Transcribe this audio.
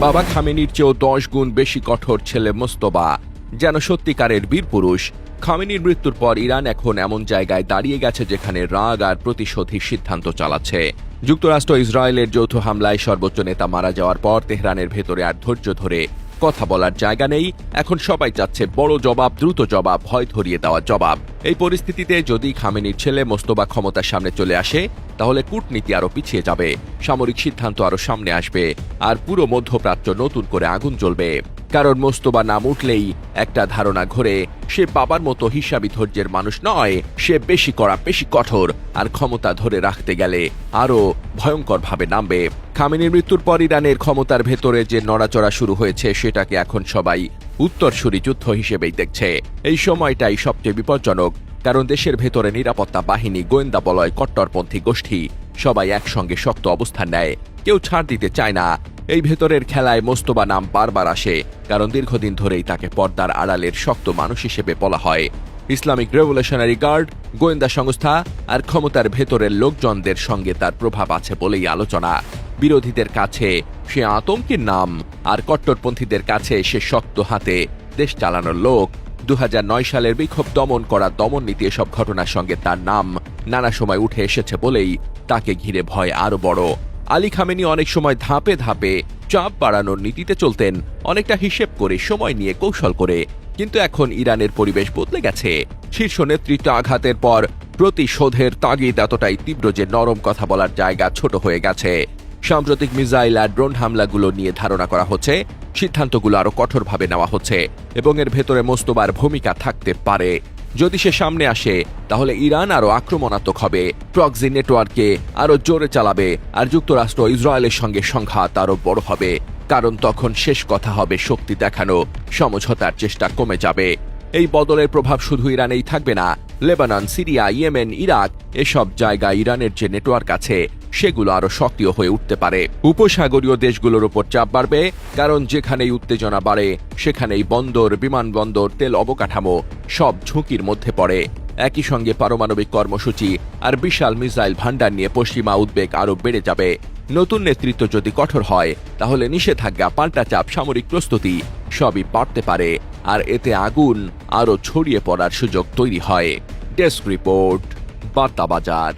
বাবা খামেনির চেয়েও 10 গুণ বেশি কঠোর ছেলে মোস্তফা, যেন সত্যিকারের বীরপুরুষ। খামেনির মৃত্যুর পর ইরান এখন এমন জায়গায় দাঁড়িয়ে গেছে যেখানে রাগ আর প্রতিশোধী সিদ্ধান্ত চালাচ্ছে। যুক্তরাষ্ট্র ইসরায়েলের যৌথ হামলায় সর্বোচ্চ নেতা মারা যাওয়ার পর তেহরানের ভেতরে আর ধৈর্য ধরে কথা বলার জায়গা নেই। এখন সবাই চাচ্ছে বড় জবাব, দ্রুত জবাব, ভয় ধরিয়ে দেওয়া জবাব। এই পরিস্থিতিতে যদি খামেনির ছেলে মোস্তফা ক্ষমতার সামনে চলে আসে, তাহলে কূটনীতি আরো পিছিয়ে যাবে, সামরিক সিদ্ধান্ত আরো সামনে আসবে, আর পুরো মধ্যপ্রাচ্য নতুন করে আগুন জ্বলবে। কারণ মোস্তফা নাম উঠলেই একটা ধারণা ঘোরে, সে বাবার মতো হিসাবি ধৈর্যের মানুষ নয়, সে বেশি কড়া, বেশি কঠোর, আর ক্ষমতা ধরে রাখতে গেলে আরো ভয়ঙ্করভাবে নামবে। খামেনির মৃত্যুর পর ইরানের ক্ষমতার ভেতরে যে নড়াচড়া শুরু হয়েছে, সেটাকে এখন সবাই উত্তরসূরি যুদ্ধ হিসেবেই দেখছে। এই সময়টাই সবচেয়ে বিপজ্জনক, কারণ দেশের ভেতরে নিরাপত্তা বাহিনী, গোয়েন্দা বলয়, কট্টরপন্থী গোষ্ঠী সবাই একসঙ্গে শক্ত অবস্থান নেয়, কেউ ছাড় দিতে চায় না। এই ভেতরের খেলায় মোস্তফা নাম বারবার আসে, কারণ দীর্ঘদিন ধরেই তাকে পর্দার আড়ালের শক্ত মানুষ হিসেবে বলা হয়। ইসলামিক রেভলিউশনারি গার্ড, গোয়েন্দা সংস্থা আর ক্ষমতার ভেতরের লোকজনদের সঙ্গে তার প্রভাব আছে বলেই আলোচনা। বিরোধীদের কাছে সে আতঙ্কের নাম, আর কট্টরপন্থীদের কাছে সে শক্ত হাতে দেশ চালানোর লোক। 2009 সালের বিক্ষোভ দমন করা দমননীতি, এসব ঘটনার সঙ্গে তার নাম নানা সময় উঠে এসেছে বলেই তাকে ঘিরে ভয় আরো বড়। আলী খামেনি অনেক সময় ধাপে ধাপে চাপ বাড়ানোর নীতিতে চলতেন, অনেকটা হিসেব করে, সময় নিয়ে, কৌশল করে। কিন্তু এখন ইরানের পরিবেশ বদলে গেছে। শীর্ষ নেতৃত্ব আঘাতের পর প্রতিশোধের তাগিদ এতটাই তীব্র যে নরম কথা বলার জায়গা ছোট হয়ে গেছে। সাম্প্রতিক মিসাইল আর ড্রোন হামলাগুলো নিয়ে ধারণা করা হচ্ছে, সিদ্ধান্তগুলো আরো কঠোরভাবে নেওয়া হচ্ছে, এবং এর ভেতরে মোস্তফার ভূমিকা থাকতে পারে। যদি সে সামনে আসে, তাহলে ইরান আরো আক্রমণাত্মক হবে, প্রক্সি নেটওয়ার্ককে আরো জোরে চালাবে, আর যুক্তরাষ্ট্র ইসরায়েলের সঙ্গে সংঘাত আরো বড় হবে। কারণ তখন শেষ কথা হবে শক্তি দেখানো, সমঝোতার চেষ্টা কমে যাবে। এই বদলের প্রভাব শুধু ইরানেই থাকবে না, লেবানন, সিরিয়া, ইয়েমেন, ইরাক, এসব জায়গায় ইরানের যে নেটওয়ার্ক আছে সেগুলো আরো সক্রিয় হয়ে উঠতে পারে। উপসাগরীয় দেশগুলোর উপর চাপ বাড়বে, কারণ যেখানেই উত্তেজনা বাড়ে সেখানেই বন্দর, বিমানবন্দর, তেল অবকাঠামো সব ঝুঁকির মধ্যে পড়ে। একই সঙ্গে পারমাণবিক কর্মসূচি আর বিশাল মিসাইল ভান্ডার নিয়ে পশ্চিমা উদ্বেগ আরো বেড়ে যাবে। নতুন নেতৃত্ব যদি কঠোর হয়, তাহলে নিষেধাজ্ঞা, পাল্টা চাপ, সামরিক প্রস্তুতি সবই বাড়তে পারে, আর এতে আগুন আরো ছড়িয়ে পড়ার সুযোগ তৈরি হয়। ডেস্ক রিপোর্ট, বার্তা বাজার।